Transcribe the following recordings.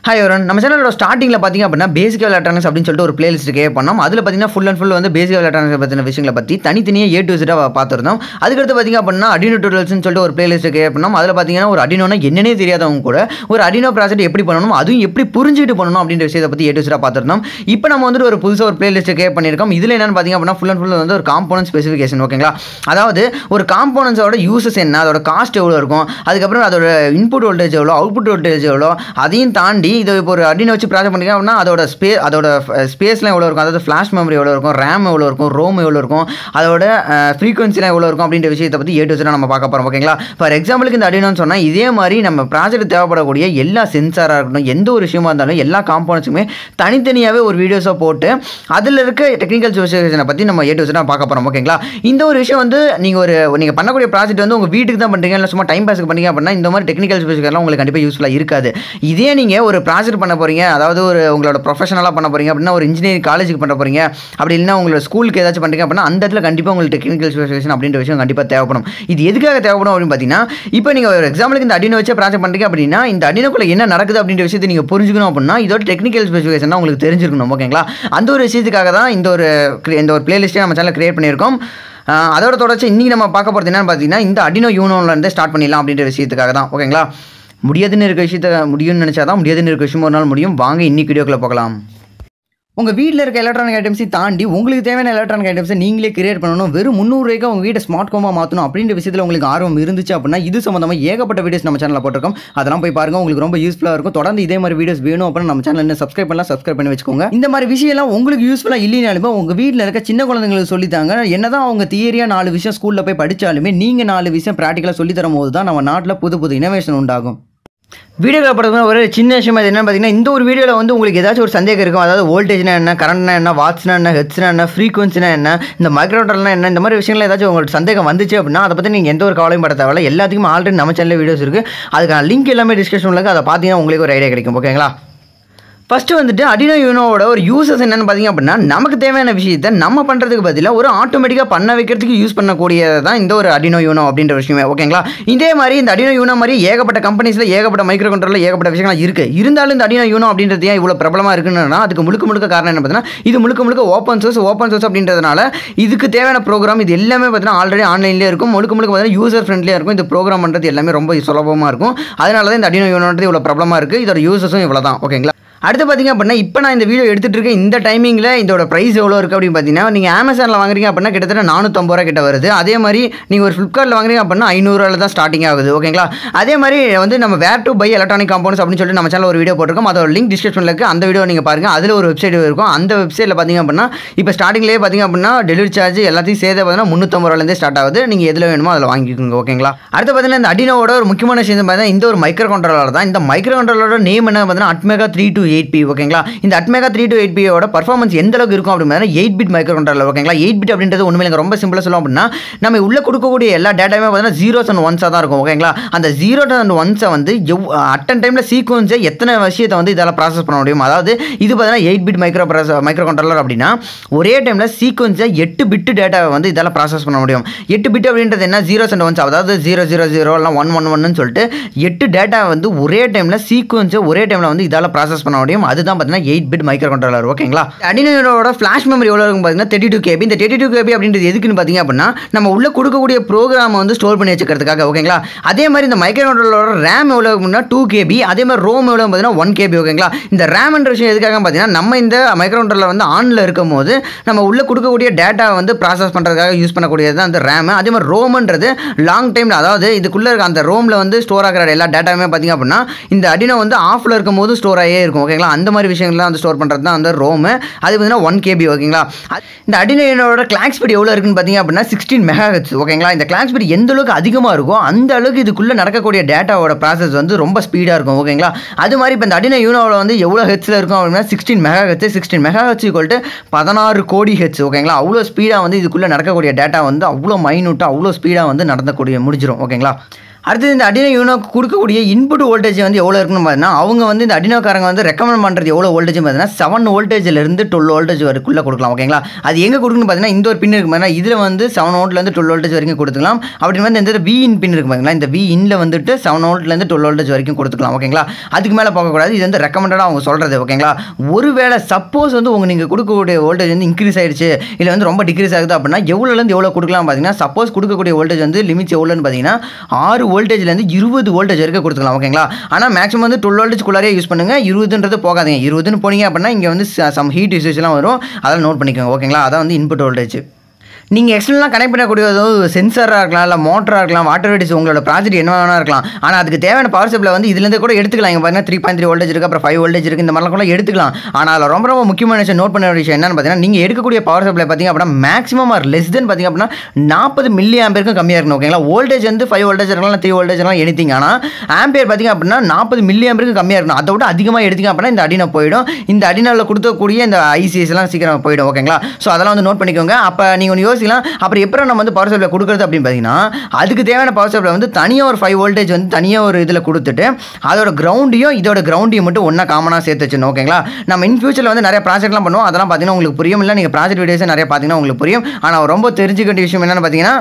Hi எவரன், நம்ம சேனலோட ஸ்டார்டிங்கில் பார்த்தீங்க அப்படின்னா பேசிக் எலக்ட்ரானிக்ஸ் அப்படின்னு சொல்லிட்டு ஒரு பிளேலிஸ்ட் கிரியேட் பண்ணோம். அதில் பார்த்தீங்கன்னா ஃபுல் அண்ட் ஃபுல் வந்து பேசிக் எலக்ட்ரானிக்ஸ் பற்றின விஷயங்களை பற்றி தனித்தனியாக ஏ டு இசட்டாக பார்த்துருந்தோம். அதுக்கடுத்து பார்த்தீங்க அப்படின்னா Arduino tutorialsனு சொல்லிட்டு ஒரு பிளேலிஸ்ட் கிரியேட் பண்ணோம். அதில் பார்த்தீங்கன்னா ஒரு Arduinoனா என்னன்னே தெரியாதவங்க கூட ஒரு Arduino ப்ராஜெக்ட் எப்படி பண்ணணும், அதுவும் எப்படி புரிஞ்சுட்டு பண்ணணும் அப்படின்ற விஷயத்தை பற்றி ஏ டு இசட்டாக பார்த்துருந்தோம். இப்போ நம்ம வந்துட்டு ஒரு புதுசாக ஒரு பிளேலிஸ்ட் கிரியேட் பண்ணியிருக்கோம். இதில் என்னென்னு பார்த்தீங்க அப்படின்னா ஃபுல் அண்ட் ஃபுல் வந்து ஒரு காம்போனன்ட் ஸ்பெசிஃபிகேஷன். ஓகேங்களா, அதாவது ஒரு காம்போனன்ஸோட யூசஸ் என்ன, அதோட காஸ்ட் எவ்வளோ இருக்கும், அதுக்கப்புறம் அதோட இன்புட் வோல்டேஜ் எவ்வளோ, அவுட்புட் வோல்டேஜ் எவ்வளோ, அதையும் தாண்டி இது இப்போ ஒரு Arduino வச்சு ப்ராஜெக்ட் பண்ணிங்க அப்படின்னா அதோட ஸ்பேஸ்லாம் எவ்வளோ இருக்கும், அதாவது ஃப்ளாஷ் மெமரி எவ்வளோ இருக்கும், ரேம் எவ்வளோ இருக்கும், ரோம் எவ்வளோ இருக்கும், அதோட ஃப்ரீக்வன்சிலாம் எவ்வளோ இருக்கும் அப்படின்ற விஷயத்தை பற்றி ஏ டு இசட்டாக நம்ம பார்க்க போகிறோம். ஓகேங்களா, ஃபார் எக்ஸாம்பிளுக்கு இந்த Arduinoன்னு சொன்னால் இதே மாதிரி நம்ம ப்ராஜெக்ட் தேவைப்படக்கூடிய எல்லா சென்சாராக இருக்கட்டும், எந்த ஒரு விஷயமா இருந்தாலும் எல்லா காம்போனன்ட்ஸுமே தனித்தனியாகவே ஒரு வீடியோஸை போட்டு அதில் இருக்க டெக்னிக்கல் ஸ்பெசிஃபிகேஷனை பற்றி நம்ம ஏ டு இசட்டாக பார்க்க போகிறோம். ஓகேங்களா, இந்த ஒரு விஷயம் வந்து நீங்கள் பண்ணக்கூடிய ப்ராஜெக்ட் வந்து உங்கள் வீட்டுக்கு தான் பண்ணுறீங்க, இல்லை சும்மா டைம் பாஸ்க்கு பண்ணீங்க அப்படின்னா இந்த மாதிரி டெக்னிக்கல் ஸ்பெசிஃபிகேஷன்லாம் உங்களுக்கு கண்டிப்பாக யூஸ்ஃபுல்லாக இருக்காது. இதே நீங்கள் ஒரு ப்ராஜெக்ட் பண்ண போகிறீங்க, அதாவது ஒரு உங்களோட ப்ரொஃபஷனலாக பண்ண போகிறீங்க அப்படின்னா ஒரு இன்ஜினியரிங் காலேஜுக்கு பண்ண போகிறீங்க, அப்படி இல்லைனா உங்களோட ஸ்கூலுக்கு ஏதாச்சும் பண்ணுறீங்க அப்படின்னா அந்த இடத்துல கண்டிப்பாக உங்களுக்கு டெக்னிக்கல் ஸ்பெசிஃபிகேஷன் அப்படின்ற விஷயம் கண்டிப்பாக தேவைப்படும். இது எதுக்காக தேவைப்படும் அப்படின்னு பார்த்தீங்கன்னா, இப்போ நீங்கள் ஒரு எக்ஸாம்பிளுக்கு இந்த Arduino வச்சு ப்ராஜெக்ட் பண்ணுறீங்க அப்படின்னா இந்த Arduinoக்குள்ள என்ன நடக்குது அப்படின்ற விஷயத்தை நீங்கள் புரிஞ்சுக்கணும் அப்படின்னா இதோட டெக்னிக்கல் ஸ்பெசிஃபிகேஷன் தான் உங்களுக்கு தெரிஞ்சிருக்கணும். ஓகேங்களா, அந்த ஒரு விஷயத்துக்காக தான் இந்த ஒரு பிளேலிஸ்ட்டை நம்ம சேனலில் கிரியேட் பண்ணியிருக்கோம். அதோட தொடர்ச்சி இன்றைக்கி நம்ம பார்க்க போகிறது என்னன்னு பார்த்தீங்கன்னா இந்த Arduino யூனோலேருந்து ஸ்டார்ட் பண்ணிடலாம் அப்படின்ற விஷயத்துக்காக தான். ஓகேங்களா, முடியாதுன்னு இருக்க விஷயத்தை முடியும்னு நினச்சா தான் முடியாதுன்னு இருக்க விஷயம் ஒரு நாள் முடியும். வாங்க இன்னைக்கு வீடியோக்குள்ளே போகலாம். உங்கள் வீட்டில் இருக்க எலக்ட்ரானிக் ஐட்டம்ஸை தாண்டி உங்களுக்கு தேவையான எலக்ட்ரானிக் ஐட்டம்ஸை நீங்களே கிரியேட் பண்ணணும், வெறும் 300 ரூபாய்க்கு உங்கள் வீட்டை ஸ்மார்ட் ஹோமாக மாற்றணும் அப்படின்ற விஷயத்தில் உங்களுக்கு ஆர்வம் இருந்துச்சு அப்படின்னா இது சம்மந்தமாக ஏகப்பட்ட வீடியோஸ் நம்ம சேனலில் போட்டிருக்கோம். அதெல்லாம் போய் பாருங்கள், உங்களுக்கு ரொம்ப யூஸ்ஃபுல்லாக இருக்கும். தொடர்ந்து இதே மாதிரி வீடியோஸ் வேணும் அப்படின்னா நம்ம சேனல் என்ன சப்ஸ்கிரைப் பண்ணி வச்சுக்கோங்க. இந்த மாதிரி விஷயம்லாம் உங்களுக்கு யூஸ்ஃபுல்லாக இல்லைனாலுமே உங்கள் வீட்டில் இருக்க சின்ன குழந்தைங்களுக்கு சொல்லித்தாங்க. என்னதான் அவங்க தியரியாக 4 விஷயம் ஸ்கூலில் போய் படித்தாலுமே நீங்கள் 4 விஷயம் ப்ராக்டிக்கலாக சொல்லி தரும் போது தான் நம்ம நாட்டில் புது இனோவேஷன் உண்டாகும். வீடியோவில் படுறது ஒரு சின்ன விஷயம் அது என்னன்னு பார்த்தீங்கன்னா, இந்த ஒரு வீடியோவில் வந்து உங்களுக்கு ஏதாச்சும் ஒரு சந்தேகம் இருக்கும். அதாவது வோல்டேஜ்னா என்ன, கரண்ட்னா என்ன, வாட்ஸ்னா என்ன, ஹெர்ட்ஸ்னா என்ன, ஃப்ரீக்வன்சினா என்ன, இந்த மைக்ரோகண்ட்ரோலர்னா என்ன, இந்த மாதிரி விஷயங்கள் ஏதாச்சும் உங்களுக்கு சந்தேகம் வந்துச்சு அப்படின்னா அதை பற்றி நீங்கள் எந்த ஒரு கவலையும் பட தேவையில்லை. எல்லாத்துக்கும் ஆல்ரெடி நம்ம சேனலில் வீடியோஸ் இருக்குது. அதுக்கான லிங்க் எல்லாமே டிஸ்கிரிப்ஷனில் இருக்குது. அதை பார்த்தீங்கன்னா உங்களுக்கு ஒரு ஐடியா கிடைக்கும். ஓகேங்களா, ஃபஸ்ட்டு வந்துட்டு Arduino யூனோவோட ஒரு யூசஸ் என்னென்னு பார்த்தீங்க அப்படின்னா நமக்கு தேவையான விஷயத்தை நம்ம பண்ணுறதுக்கு பதிலாக ஒரு ஆட்டோமேட்டிக்காக பண்ண வைக்கிறதுக்கு யூஸ் பண்ணக்கூடியது தான் இந்த ஒரு Arduino யூனோ அப்படின்ற விஷயமே. ஓகேங்களா, இதே மாதிரி இந்த Arduino யூனோ மாதிரி ஏகப்பட்ட கம்பெனிஸில் ஏகப்பட்ட மைக்ரோ கண்ட்ரோலில் ஏகப்பட்ட விஷயங்கள் இருக்குது. இருந்தாலும் இந்த Arduino யூனோ அப்படின்றது ஏன் இவ்வளோ பிரபலமாக இருக்குன்னா அதுக்கு முழுக்க காரணம் என்ன பார்த்தீங்கன்னா இது முழுக்க ஓப்பன் சோர்ஸ் அப்படின்றதுனால இதுக்கு தேவையான ப்ரோக்ராம் இது எல்லாமே பார்த்தீங்கன்னா ஆல்ரெடி ஆன்லைன்லேயே இருக்கும். முழுக்க பார்த்தீங்கன்னா யூசர் ஃப்ரெண்ட்லியாக இருக்கும். இந்த ப்ரோக்ராம் பண்ணுறது எல்லாமே ரொம்ப சுலபமாக இருக்கும். அதனால தான் இந்த Arduino யூனோன்றது இவ்வளோ பிரபலமாக இருக்குது. இதோட யூசஸும் இவ்வளோ தான். ஓகேங்களா, அடுத்து பார்த்தீங்க அப்படின்னா இப்போ நான் இந்த வீடியோ எடுத்துகிட்டு இருக்கேன் இந்த டைமிங்கில் இதோட ப்ரைஸ் எவ்வளோ இருக்குது அப்படின்னு பார்த்தீங்கன்னா நீங்கள் அமேசானில் வாங்குறீங்க அப்படின்னா கிட்டத்தட்ட 450 ரூபா கிட்ட வருது. அதே மாதிரி நீங்கள் ஒரு ஃப்ளிப்கார்ட்டில் வாங்குறீங்க அப்படின்னா 500 ரூபாயில் தான் ஸ்டார்டிங் ஆகுது. ஓகேங்களா, அதே மாதிரி வந்து நம்ம வேர் டு பை எலக்ட்ரானிக் காம்போனன்ட்ஸ் அப்படின்னு சொல்லிட்டு நம்ம சேனல் ஒரு வீடியோ போட்டிருக்கோம். அதோட லிங்க் டிஸ்கிரிப்ஷனில் இருக்குது. அந்த வீடியோ நீங்கள் பாருங்கள். அதில் ஒரு வெப்சைட் இருக்கும். அந்த வெப்சைட்டில் பார்த்தீங்க அப்படின்னா இப்போ ஸ்டார்டிங்லேயே பார்த்தீங்க அப்படின்னா டெலிவரி சார்ஜ் எல்லாத்தையும் சேர்த்து பார்த்தீங்கன்னா 350 ரூபாயிலேருந்தே ஸ்டார்ட் ஆகுது. நீங்கள் எதில் வேணுமோ அதில் வாங்கிக்கோங்க. ஓகேங்களா, அடுத்து பார்த்தீங்கன்னா இந்த Arduinoவோட ஒரு முக்கியமான விஷயம் பார்த்தீங்கன்னா இந்த ஒரு மைக்ரோ கண்ட்ரோலர் தான். இந்த மைக்ரோ கண்ட்ரோலரோட நேம் என்ன பார்த்தீங்கன்னா Atmega 328P. ஓகேங்களா, இந்த Atmega 328P ஓட பர்ஃபார்மன்ஸ் எந்த அளவுக்கு இருக்கும் அப்படின்னா 8 பிட் மைக்ரோ கண்ட்ரோலர். ஓகேங்களா, 8 பிட் அப்படின்றது ஒன்றுமே ரொம்ப சிம்பிளாக சொல்லுவோம் அப்படின்னா நம்ம உள்ள கொடுக்கக்கூடிய எல்லா டேட்டாவுமே பார்த்தீங்கன்னா 0s and 1s தான் இருக்கும். ஓகேங்களா, அந்த 0s and 1s வந்து அட்டன் டைமில் சீக்வன்ஸை எத்தனை விஷயத்தை வந்து இதால் ப்ராசஸ் பண்ண முடியும். அதாவது இது பார்த்தீங்கன்னா 8 பிட் மைக்ரோ கண்ட்ரோலர் அப்படின்னா ஒரே டைமில் சீக்வன்ஸை 8 பிட் டேட்டாவை வந்து இதால் ப்ராசஸ் பண்ண முடியும். 8 பிட் அப்படின்றது என்ன, 0s and 1s, அதாவது 000 எல்லாம் 111ன்னு சொல்லிட்டு 8 டேட்டா வந்து ஒரே டைமில் சீக்வன்ஸை ஒரே டைமில் வந்து இதால் ப்ராசஸ் பண்ண முடியும். அதுதான் பார்த்தீங்கன்னா 8 பிட் மைக்ரோ கண்ட்ரோலர். ஓகேங்களா, Arduinoவோட ஃபிளாஷ் மெமரி எவ்வளோ இருக்கும் பார்த்தீங்கன்னா 32 KB. இந்த 32 KB அப்படின்றது எதுக்குன்னு பார்த்தீங்க அப்படின்னா நம்ம உள்ள கொடுக்கக்கூடிய ப்ரோக்ராம் வந்து ஸ்டோர் பண்ணி வச்சுக்கிறதுக்காக. ஓகேங்களா, அதே மாதிரி இந்த மைக்ரோ கண்ட்ரோலரோட ரேம் எவ்வளோ இருக்குன்னா 2 KB. அதே மாதிரி ரோம் எவ்வளோ பார்த்தீங்கன்னா 1 KB. ஓகேங்களா, இந்த ரேம்ன்ற விஷயம் எதுக்காக பார்த்தீங்கன்னா நம்ம இந்த மைக்ரோ கண்ட்ரோலர் வந்து ஆனில் இருக்கும் போது நம்ம உள்ள கொடுக்கக்கூடிய டேட்டா வந்து ப்ராசஸ் பண்ணுறதுக்காக யூஸ் பண்ணக்கூடியது தான் அந்த ரேம். அதே மாதிரி ரோம்ன்றது லாங் டைமில், அதாவது இதுக்குள்ளே இருக்க அந்த ரோமில் வந்து ஸ்டோர் ஆகிற எல்லா டேட்டாவுமே பார்த்தீங்க அப்படின்னா இந்த Arduino வந்து ஆஃபில் இருக்கும் போது ஸ்டோர் ஆகியே இருக்கும். ஓகேங்களா, அந்த மாதிரி விஷயங்கள்லாம் வந்து ஸ்டோர் பண்ணுறது தான் அந்த ரோம். அது பார்த்தீங்கன்னா 1 KB. ஓகேங்களா, இந்த Arduinoவோட கிளாக் ஸ்பீட் எவ்வளோ இருக்குன்னு பார்த்தீங்க அப்படின்னா 16 MHz. ஓகேங்களா, இந்த கிளாக் ஸ்பீட் எந்த அளவுக்கு அதிகமாக இருக்கும் அந்த அளவுக்கு இதுக்குள்ளே நடக்கக்கூடிய டேட்டாவோட ப்ராசஸ் வந்து ரொம்ப ஸ்பீடாக இருக்கும். ஓகேங்களா, அது மாதிரி இப்போ இந்த Arduino யூனோவில் வந்து எவ்வளோ ஹெர்ட்ஸில் இருக்கும் அப்படின்னா 16 MHz = 16 கோடி ஹெர்ட்ஸ். ஓகேங்களா, அவ்வளோ ஸ்பீடாக வந்து இதுக்குள்ளே நடக்கக்கூடிய டேட்டா வந்து அவ்வளோ மைனூட்டாக அவ்வளோ ஸ்பீடாக வந்து முடிஞ்சிடும். ஓகேங்களா, அடுத்து இந்த Arduino யூனோக்கு கொடுக்கக்கூடிய இன்புட் வோல்டேஜ் வந்து எவ்வளோ இருக்குன்னு பார்த்தீங்கன்னா அவங்க வந்து இந்த Arduinoக்காரங்க வந்து ரெக்கமெண்ட் பண்ணுறது எவ்வளோ வோல்டேஜ் பார்த்தீங்கன்னா 7 வோல்டேஜ்லேருந்து 12 வோல்டேஜ் வரைக்குள்ளே கொடுக்கலாம் ஓகேங்களா. அது எங்கே கொடுக்குன்னு பார்த்தீங்கன்னா இந்த ஒரு பின் இருக்கு பார்த்தீங்கன்னா இதில் வந்து 7 வோல்ட்லேருந்து 12 வோல்டேஜ் வரைக்கும் கொடுத்துக்கலாம். அப்படி வந்து இந்த V இன் பின் இருக்கு பார்த்தீங்களா இந்த V இன்ல வந்துட்டு 7 வோல்ட்லேருந்து 12 வோல்டேஜ் வரைக்கும் கொடுத்துக்கலாம் ஓகேங்களா. அதுக்கு மேலே போகக்கூடாது. இது வந்து ரெக்கமெண்டடாக அவங்க சொல்கிறது ஓகேங்களா. ஒருவேளை சப்போஸ் வந்து நீங்கள் கொடுக்கக்கூடிய வோல்டேஜ் வந்து இன்க்ரீஸ் ஆயிடுச்சு இல்லை வந்து ரொம்ப டிக்ரீஸ் ஆகுது அப்படின்னா எவ்வளோலேருந்து எவ்வளோ கொடுக்கலாம் பார்த்தீங்கன்னா சப்போஸ் கொடுக்கக்கூடிய வோல்டேஜ் வந்து லிமிட்ஸ் எவ்வளோன்னு பார்த்தீங்கன்னா 6 வோல்டேஜ்லேருந்து 20 வோல்டேஜ் வரைக்கும் கொடுத்துக்கலாம் ஓகேங்களா. ஆனால் மேக்ஸிமம் வந்து 12 வோல்டேஜ்குள்ளாரே யூஸ் பண்ணுங்க. 20ன்றது போகாதீங்க. 20ன்னு போனீங்க அப்படின்னா இங்கே வந்து சம் ஹீட் இஷ்யூஸ்லாம் வரும். அதெல்லாம் நோட் பண்ணிக்கோங்க ஓகேங்களா. அதான் வந்து இன்புட் வோல்டேஜ். நீங்கள் எக்ஸ்டர்னலாக கனெக்ட் பண்ணக்கூடிய சென்சாராக இருக்கலாம் இல்லை மோட்டராக இருக்கலாம் வாட்டர் வெடிஸ் உங்களோட ப்ராஜெக்ட் என்ன வேணா இருக்கலாம். ஆனால் அதுக்கு தேவையான பவர் சப்ளை வந்து இதுலேருந்து கூட எடுத்துக்கலாம். இங்கே பார்த்தீங்கன்னா 3.3 வோல்டேஜ் இருக்குது அப்புறம் 5 வோல்டேஜ் இருக்குது இந்த மாதிரிலாம் கூட எடுத்துக்கலாம். ஆனால் அதில் ரொம்ப ரொம்ப முக்கியமான விஷயம் நோட் பண்ண விஷயம் என்னன்னு பார்த்தீங்கன்னா நீங்கள் எடுக்கக்கூடிய பவர் சப்ளை பார்த்தீங்க அப்படின்னா மேக்ஸிமம் ஆர் லெஸ் தென் பார்த்தீங்க அப்படின்னா 40 மில்லி ஆம்பியருக்கும் கம்மியாக இருக்கணும் ஓகேங்களா. வோல்டேஜ் வந்து 5 வோல்டேஜ் இருக்கலாம் 3 வோல்டேஜ் இருக்கலாம் எனிதிங். ஆனால் ஆம்பியர் பார்த்தீங்க அப்படின்னா 40 மில்லி ஆம்பியருக்கு கம்மியாக இருக்கணும். அதை விட அதிகமாக எடுத்தீங்க அப்படின்னா இந்த Arduino போயிடும். இந்த Arduinoவில் கொடுக்கக்கூடிய இந்த ஐசிஎஸ்லாம் சீக்கிரம் போயிடும் ஓகேங்களா. ஸோ அதெல்லாம் வந்து நோட் பண்ணிக்கோங்க. அப்போ நீங்கள் ஒன்று யோசிக்கலாம் அப்புறம் எப்படி நம்ம வந்து பவர் சப்ளை கொடுக்குறது அப்படின்னு பார்த்தீங்கன்னா அதுக்கு தேவையான பவர் சப்ளை வந்து தனியாக ஒரு 5 வோல்டேஜ் வந்து தனியாக ஒரு இதில் கொடுத்துட்டு அதோட கிரவுண்டையும் இதோட கிரவுண்டையும் மட்டும் ஒன்றா காமனாக சேர்த்து வச்சிடணும் ஓகேங்களா. நம்ம இன் ஃபியூச்சரில் வந்து நிறைய ப்ராஜெக்ட்லாம் பண்ணுவோம். அதெல்லாம் பார்த்தீங்கன்னா உங்களுக்கு புரியும். இல்லை நீங்கள் ப்ராஜெக்ட் வீடியோஸ் நிறைய பார்த்தீங்கன்னா உங்களுக்கு புரியும். ஆனால் ரொம்ப தெரிஞ்சுக்க வேண்டிய விஷயம் என்னென்னு பார்த்தீங்கன்னா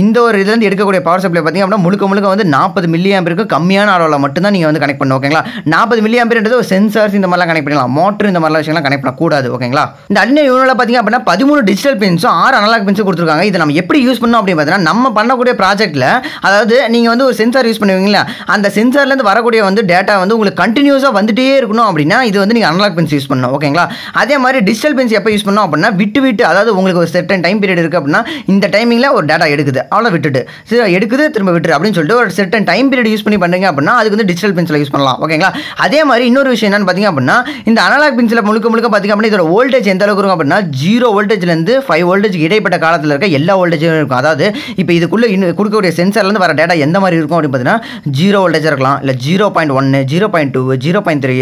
இந்த ஒரு இதுலேருந்து எடுக்கக்கூடிய பவர் சப்ளை பார்த்தீங்க அப்படின்னா முழுக்க வந்து 40 மில்லி ஆம்பியருக்கு கம்மியான அளவில் மட்டும்தான் நீங்கள் வந்து கனெக்ட் பண்ணணும் ஓகேங்களா. 40 மில்லி ஆம்பியர்ன்றது ஒரு சென்சார்ஸ் இந்த மாதிரிலாம் கனெக்ட் பண்ணலாம். மோட்டர் இந்த மாதிரிலாம் விஷயம்லாம் கனெக்ட் பண்ணக்கூடாது ஓகேங்களா. இந்த Arduino யூனிட்ல பார்த்தீங்க அப்படின்னா 13 டிஜிட்டல் பின்ஸும் 6 அனலாக் பின்ஸும் கொடுத்துருக்காங்க. இதை நம்ம எப்படி யூஸ் பண்ணணும் அப்படின்னு பார்த்தீங்கன்னா நம்ம பண்ணக்கூடிய ப்ராஜெக்ட்டில் அதாவது நீங்கள் வந்து ஒரு சென்சார் யூஸ் பண்ணுவீங்களா அந்த சென்சார்லேருந்து வரக்கூடிய வந்து டேட்டா வந்து உங்களுக்கு கண்டினியூஸாக வந்துட்டே இருக்கணும் அப்படின்னா இது வந்து நீங்கள் அனலாக் பின்ஸ் யூஸ் பண்ணணும் ஓகேங்களா. அதே மாதிரி டிஜிட்டல் பின்ஸ் எப்போ யூஸ் பண்ணணும் அப்படின்னா விட்டு அதாவது உங்களுக்கு ஒரு செர்டன் டைம் பீரியட் இருக்குது அப்படின்னா இந்த டைமிங்கில் ஒரு டேட்டா எடுக்குது அவ்வளோ விட்டுட்டு சரி எடுக்குது திரும்ப விட்டுரு அப்படின்னு சொல்லிட்டு ஒரு செர்டன் டைம் பீரியட் யூஸ் பண்ணி பண்ணுறீங்க அப்படின்னா அதுக்கு வந்து டிஜிட்டல் பின்ஸில் யூஸ் பண்ணலாம் ஓகேங்களா. அதே மாதிரி இன்னொரு விஷயம் என்னன்னு பார்த்தீங்க அப்படின்னா இந்த அனலாக் பின்ஸில் முழுக்க பார்த்தீங்க அப்படின்னா இதோட வோல்டேஜ் எந்த அளவுக்கு இருக்கும் அப்படின்னா 0 வோல்டேஜ்லேருந்து 5 வோல்டேஜ் இடைப்பட்ட காலத்தில் இருக்க எல்லா வோல்டேஜும் இருக்கும். அதாவது இப்போ இதுக்குள்ளே இன்னும் கொடுக்கக்கூடிய சென்சார்லேருந்து வர டேட்டா எந்த மாதிரி இருக்கும் அப்படின்னு பார்த்தீங்கன்னா 0 வோல்டேஜ் இருக்கலாம் இல்லை 0.1 0.2 0.3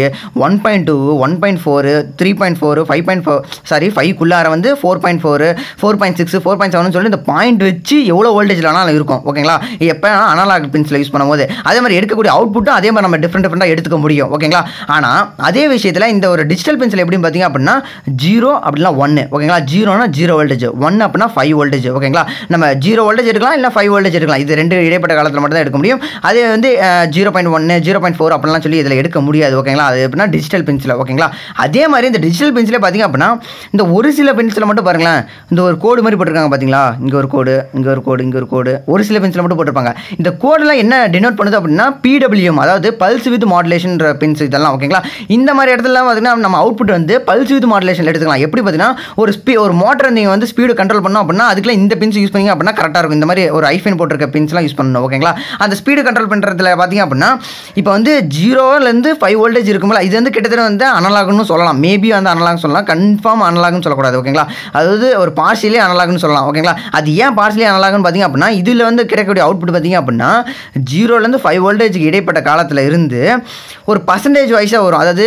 1.2 1.4 3.4 5.4 சாரி 5குள்ளார வந்து 4.4 4.6 4.7 சொல்லி இந்த பாயிண்ட் வச்சு எவ்வளோ வோல்டேஜில் வேணாலும் இருக்கும் ஓகேங்களா. எப்போ அனலாக் பின்ஸில் யூஸ் பண்ணும்போது அதே மாதிரி எடுக்கக்கூடிய அவுட்புட்டும் அதே மாதிரி நம்ம டிஃப்ரெண்டாக எடுத்துக்க முடியும் ஓகேங்களா. ஆனால் அதே விஷயத்தில் இந்த ஒரு டிஜிட்டல் பின்ஸில் எப்படின்னு பார்த்தீங்க அப்படின்னா 0 அப்படின்னா 1 ஓகேங்களா. 0னா 0 வோல்டேஜ் 1 அப்படின்னா 5 வோல்டேஜ் ஓகேங்களா. நம்ம 0 வோல்டேஜ் எடுக்கலாம் இல்லை 5 வோல்டேஜ் எடுக்கலாம். இது ரெண்டு இடைப்பட்ட காலத்தில் மட்டும் தான் எடுக்க முடியும். அதே வந்து 0.1 0.4 அப்படிலாம் சொல்லி இதில் எடுக்க முடியாது ஓகேங்களா. அது எப்படின்னா டிஜிட்டல் பின்ஸில் ஓகேங்களா. அதே மாதிரி இந்த டிஜிட்டல் பின்ஸில் பார்த்தீங்க அப்படின்னா இந்த ஒரு சில பின்ஸில் மட்டும் பாருங்களேன் இந்த ஒரு கோடு மாதிரி போட்டிருக்காங்க பார்த்தீங்களா. இங்கே ஒரு கோடு இங்கே ஒரு கோடு இங்கே ஒரு கோடு ஒரு சில பின்ஸில் மட்டும் போட்டிருப்பாங்க. இந்த கோடெல்லாம் என்ன டினோட் பண்ணுது அப்படின்னா PWM அதாவது பல்ஸ் வித் மாடுலேஷன் பின்ஸ் இதெல்லாம் ஓகேங்களா. இந்த மாதிரி இடத்துல பார்த்தீங்கன்னா நம்ம அவுட்புட் வந்து பல்ஸ் வித் மாடுலேஷன் எடுத்துக்கலாம். எப்படி பார்த்தீங்கன்னா ஒரு மோட்டர் நீங்கள் வந்து ஸ்பீடு கண்ட்ரோல் பண்ணோம் அப்படின்னா அதுக்குலாம் இந்த பின்ஸ் யூஸ் பண்ணீங்க அப்படின்னா கரெக்டாக இருக்கும். இந்த மாதிரி ஒரு ஐஃபைன் போட்டிருக்க பின்ஸ்லாம் யூஸ் பண்ணணும் ஓகேங்களா. அந்த ஸ்பீடு கண்ட்ரோல் பண்ணுறதுல பார்த்தீங்க அப்படின்னா இப்போ வந்து 0லேருந்து 5 வோல்டேஜ் இருக்கும்போது இது வந்து கிட்டத்தட்ட வந்து அனலாக்னு சொல்லலாம். மேபி வந்து அனலாக்னு சொல்லலாம். கன்ஃபார்ம் அனலாக்னு சொல்லக்கூடாது ஓகேங்களா. அதாவது ஒரு பார்ஷியலி அனலாக்னு சொல்லலாம் ஓகேங்களா. அது ஏன் பார்ஷியலி அனலாக்னு பார்த்தீங்க அப்படின்னா இதில் வந்து கிடைக்கக்கூடிய அவுட்புட் பார்த்தீங்க அப்படின்னா 0லேருந்து 5 வோல்டேஜுக்கு இடைப்பட்ட காலத்தில் இருந்து ஒரு பர்சன்டேஜ் வைஸாக வரும். அதாவது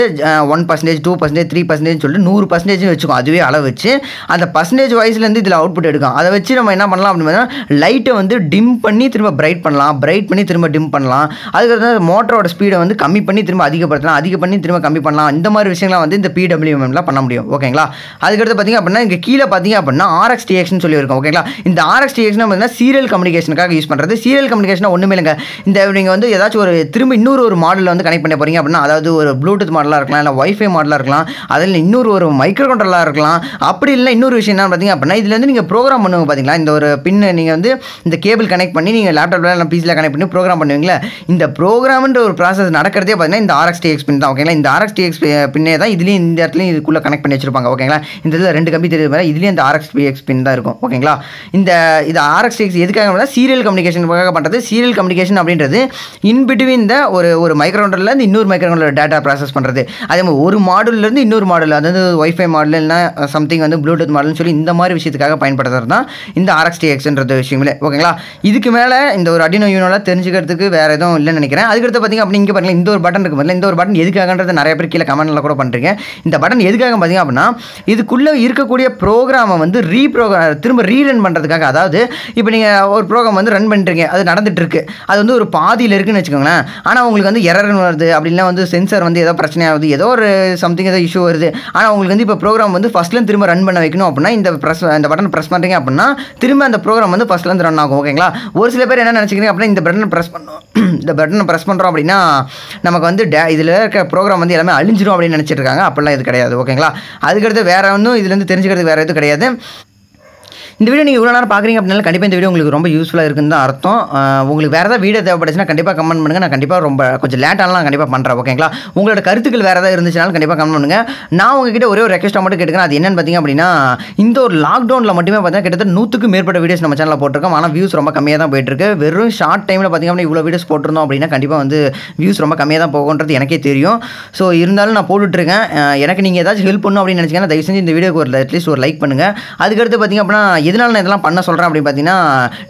1% 2% 3% சொல்லிட்டு 100% வச்சுக்கும். அதுவே அளவு வச்சு அந்த பர்சன்டேஜ் வைஸ்லேருந்து இதில் அவுட்புட் எடுக்கும். அதை வச்சு நம்ம என்ன பண்ணலாம் அப்படின்னா லைட்டை வந்து டிம் பண்ணி திரும்ப பிரைட் பண்ணலாம். பிரைட் பண்ணி திரும்ப டிம் பண்ணலாம். அதுக்கப்புறம் மோட்டரோட ஸ்பீடை வந்து கம்மி பண்ணி திரும்ப அதிகப்படுத்தலாம். பண்ணி திரும்ப கம்மி பண்ணலாம். இந்த மாதிரி விஷயங்கள்லாம் வந்து இந்த PWMல பண்ண முடியும் ஓகேங்களா. அதுக்கடுத்து பார்த்தீங்க அப்படின்னா இங்கே கீழே பார்த்தீங்க அப்படின்னா RxTXன்னு சொல்லி இருக்கும் ஓகேங்களா. இந்த RxTX பார்த்தீங்கன்னா சீரியல் கம்யூனிகேஷனுக்காக யூஸ் பண்ணுறது. சீரியல் கம்யூனிகேஷன் ஒன்றுமே இல்லைங்க. இந்த நீங்கள் வந்து ஏதாச்சும் ஒரு திரும்ப இன்னொரு மாடலில் வந்து கனெக்ட் பண்ண போகிறீங்க அப்படின்னா அதாவது ஒரு ப்ளூடூத் மாடலாக இருக்கலாம் இல்லை வைஃபை மாடலாக இருக்கலாம் அதில் ஒரு மைக்ரோ கண்ட்ரோலராக இருக்கலாம். அப்படி இல்லை இன்னொரு விஷயம் என்ன பார்த்தீங்க அப்படின்னா இதில் வந்து நீங்கள் ப்ரோக்ராம் பண்ணுவோம் பார்த்தீங்களா. இந்த ஒரு பின்னு நீங்கள் வந்து இந்த கேபிள் கனெக்ட் பண்ணி நீங்கள் லேப்டாப்பில் இல்லை பிசியில் கனெக்ட் பண்ணி ப்ரோக்ராம் பண்ணுவீங்களா. இந்த ப்ரோக்ராம்ன்ற ஒரு ப்ராசஸ் நடக்கிறதே பார்த்தீங்கன்னா இந்த RxTX பின் தான் ஓகேங்களா. இந்த RxTX பின்னே தான் இதுலேயும் இந்த இடத்துலையும் இதுக்குள்ளே கனெக்ட் பண்ணி வச்சிருப்பாங்க ஓகேங்களா. இந்த இதில் 2 கம்பி தெரியுது மாதிரி இதுலேயும் இந்த RxTX பின் தான் இருக்கும் ஓகேங்களா. இது RxTX எதுக்காக சீரியல் கம்யூனிகேஷனுக்காக பண்ணுறது. சீரியல் கம்யூனிகேஷன் அப்படின்றது இன்பிட்வீன் இந்த ஒரு மைக்ரோ கண்ட்ரோலர்லேருந்து இன்னொரு மைக்ரோ கண்ட்ரோலர் டேட்டா ப்ராசஸ் பண்ணுறது. அதே மாதிரி ஒரு மாடல்லேருந்து இன்னொரு மாடல் அதாவது வைஃபை மாடல் இல்லைனா சம்திங் வந்து ப்ளூடூத் மாடல்னு சொல்லி இந்த மாதிரி விஷயத்துக்காக பயன்படுது பயன்படுத்துறது தான் இந்த RxTXன்ற விஷயங்களே. ஓகேங்களா, இதுக்கு மேலே இந்த ஒரு Arduino Unoல தெரிஞ்சுக்கிறதுக்கு வேறு எதுவும் இல்லைன்னு நினைக்கிறேன். அதுக்கடுத்து பார்த்திங்க அப்படி இங்கே பாருங்கள், இந்த ஒரு பட்டன் இருக்குது பாருங்கள். இந்த ஒரு பட்டன் எதுக்காகன்றது நிறைய பேர் கீழே கமெண்ட்டில் கூட பண்ணுறீங்க. இந்த பட்டன் எதுக்காக பார்த்திங்க அப்படின்னா இதுக்குள்ளே இருக்கக்கூடிய ப்ரோக்ராமை வந்து திரும்ப ரீரன் பண்ணுறதுக்காக. அதாவது இப்போ நீங்கள் ஒரு ப்ரோக்ராம் வந்து ரன் பண்ணிட்டுருங்க, அது நடந்துகிட்ருக்கு, அது வந்து ஒரு பாதியில் இருக்குன்னு வச்சுக்கோங்களேன். ஆனால் உங்களுக்கு வந்து எரர்னு வருது, அப்படின்னா வந்து சென்சார் வந்து ஏதோ பிரச்சனை ஆகுது, ஏதோ ஒரு சம்திங் ஏதோ இஷ்யூ வருது. ஆனால் உங்களுக்கு வந்து இப்போ ப்ரோக்ராம் வந்து ஃபஸ்ட்லேருந்து திரும்ப ரன் பண்ண வைக்கணும் அப்படின்னா இந்த பட்டன் ப்ரெஸ் பண்ணுறீங்க அப்படின்னா திரும்ப அந்த ப்ரோக்ராம் வந்து ஃபஸ்ட்லேருந்து ரன் ஆகும். ஓகேங்களா, ஒரு சில பேர் என்ன நினச்சிக்கிறீங்க அப்படின்னா இந்த பட்டனை ப்ரெஸ் பண்ணணும், இந்த பட்டனை ப்ரெஸ் பண்ணுறோம் அப்படின்னா நமக்கு வந்து இதில் இருக்க ப்ரோக்ராம் வந்து எல்லாமே அழிஞ்சிடும் அப்படின்னு நினச்சிட்டு இருக்காங்க. அப்படிலாம் இது கிடையாது. ஓகேங்களா, அதுக்கடுத்து வேறு ஒன்றும் இதுலேருந்து தெரிஞ்சுக்கிறது வேறு எதுவும் கிடையாது. இந்த வீடியோ நீங்கள் இவ்வளோ நேரம் பார்க்குறீங்க அப்படின்னா கண்டிப்பாக இந்த வீடியோ உங்களுக்கு ரொம்ப யூஸ்ஃபுல்லாக இருக்குன்னு தான் அர்த்தம். உங்களுக்கு வேறு ஏதாவது வீடியோ தேவைப்படுச்சுன்னா கண்டிப்பாக கமெண்ட் பண்ணுங்கள். நான் கண்டிப்பாக கொஞ்சம் லேட்டாலாம் கண்டிப்பாக பண்ணுறேன். ஓகேங்களா, உங்களோட கருத்துக்கள் வேறு ஏதாவது இருந்துச்சுனாலும் கண்டிப்பாக கமெண்ட் பண்ணுங்கள். நான் உங்ககிட்ட ஒரே ஒரு ரெக்வெஸ்ட்டாக மட்டும் கேட்டுக்கிறேன். அது என்னென்னு பார்த்தீங்க அப்படின்னா இந்த ஒரு லாக்டவுனில் மட்டுமே பார்த்தீங்கன்னா கிட்டத்தட்ட 100க்கும் மேற்பட்ட வீடியோஸ் நம்ம சேனலில் போட்டிருக்கோம். ஆனால் வியூஸ் ரொம்ப கம்மியாக தான் போயிட்டுருக்கு. வெறும் ஷார்ட் டைமில் பார்த்தீங்க அப்படின்னா இவ்வளோ வீடியோஸ் போட்டிருந்தோம் அப்படின்னா கண்டிப்பாக வந்து வியூஸ் ரொம்ப கம்மியாக தான் போகுன்றது எனக்கே தெரியும். ஸோ இருந்தாலும் நான் போட்டுட்ருக்கேன். எனக்கு நீங்கள் ஏதாச்சும் ஹெல்ப் பண்ணணும் அப்படின்னு நினச்சிங்கன்னா தயவு செஞ்சு இந்த வீடியோக்கு ஒரு அட்லீஸ்ட் ஒரு லைக் பண்ணுங்கள். அதுக்கடுத்து பார்த்தீங்க அப்படின்னா எதனால நான் இதெல்லாம் பண்ண சொல்கிறேன் அப்படின்னு பார்த்தீங்கன்னா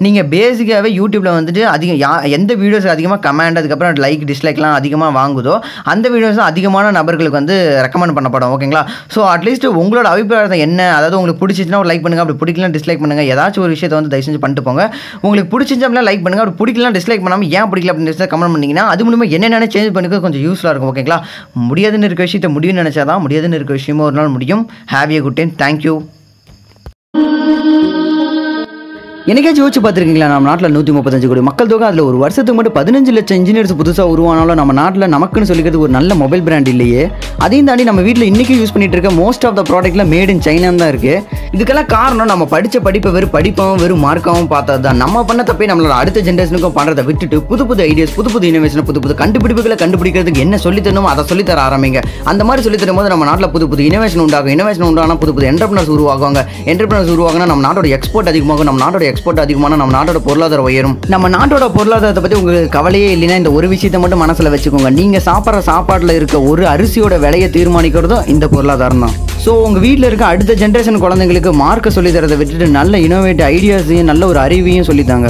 நீங்கள் பேசிக்காகவே யூடியூப்பில் வந்துட்டு எந்த வீடியோஸ் அதிகமாக கமெண்ட் அதுக்கப்புறம் லைக் டிஸ்லைக்லாம் அதிகமாக வாங்குதோ அந்த வீடியோஸ் தான் அதிகமான நபர்களுக்கு வந்து ரெக்கமெண்ட் பண்ணப்படும். ஓகேங்களா, ஸோ அட்லீஸ்ட் உங்களோட அபிப்பிராயத்தை என்ன, அதாவது உங்களுக்கு பிடிச்சிச்சுன்னா ஒரு லைக் பண்ணுங்கள், அப்படி பிடிக்கலாம் டிஸ்லைக் பண்ணுங்கள். ஏதாச்சும் ஒரு விஷயத்தை வந்து தயவு செஞ்சு பண்ணிட்டு போங்க. உங்களுக்கு பிடிச்சிச்சு அப்படின்னா லைக் பண்ணுங்கள், அப்படி பிடிக்கலாம் டிஸ்லைக் பண்ணாமல் ஏன் பிடிக்கல அப்படின்னு கமெண்ட் பண்ணிங்கன்னா அது மூலமாக என்னென்ன சேஞ்ச் பண்ணிக்க கொஞ்சம் யூஸ்ஃபுல்லாக இருக்கும். ஓகேங்களா, முடியாதுன்னு இருக்க விஷயத்தை முடியும்னு நினச்சா தான் முடியாதுன்னு இருக்க விஷயமும் ஒரு நாள் முடியும். Have A good time. Thank you. என்னைக்காச்சும் யோசிச்சு பார்த்துருக்கீங்களா, நம்ம நாட்டில் 135 கோடி மக்கள் தொகை, அதில் ஒரு வருஷத்துக்கு மட்டும் 15 லட்சம் இன்ஜினியர்ஸ் புதுசாக உருவானாலும் நம்ம நாட்டில் நமக்குன்னு சொல்லிக்கிறது ஒரு நல்ல மொபைல் பிராண்ட் இல்லையே. அதையும் தாண்டி நம்ம வீட்டில் இன்றைக்கி யூஸ் பண்ணிட்டு இருக்க மோஸ்ட் ஆஃப் த ப்ராடக்ட்லாம் மேட் இன் சைனா தான் இருக்குது. இதுக்கெல்லாம் காரணம் நம்ம படித்த படிப்பை வெறும் மார்க்காகவும் பார்த்தது தான். நம்ம பண்ண தப்பே நம்மளோட அடுத்த ஜென்ரேஷனுக்கும் பண்ணுறதை விட்டுட்டு புது ஐடியாஸ், புது இனோவேஷன், புது கண்டுபிடிப்புகளை கண்டுபிடிக்கிறதுக்கு என்ன சொல்லித்தரணுமோ அதை சொல்லித்தர ஆரம்பிங்க. அந்த மாதிரி சொல்லித்தரும் போது நம்ம நாட்டில் புது இனோவேஷன் உண்டாகும். இனோவேஷன் உண்டானா புது என்டர்பிரினர்ஸ் உருவாகுவாங்க. என்டர்பிரினர்ஸ் உருவாகுனா நம்ம நாட்டோட எக்ஸ்போர்ட் அதிகமாகும். நம்ம நாட்டோட எக்ஸ்போர்ட் அதிகமான நம்ம நாட்டோட பொருளாதாரம் உயரும். நம்ம நாட்டோட பொருளாதாரத்தை பற்றி உங்களுக்கு கவலையே இல்லைன்னா இந்த ஒரு விஷயத்தை மட்டும் மனசில் வச்சுக்கோங்க. நீங்கள் சாப்பிட்ற சாப்பாட்டில் இருக்க ஒரு அரிசியோட விலையை தீர்மானிக்கிறதும் இந்த பொருளாதாரம் தான். ஸோ உங்கள் வீட்டில் இருக்க அடுத்த ஜென்ரேஷன் குழந்தைங்களுக்கு மார்க்கை சொல்லித்தரதை விட்டுட்டு நல்ல இனோவேட்டிவ் ஐடியாஸையும் நல்ல ஒரு அறிவையும் சொல்லித்தாங்க.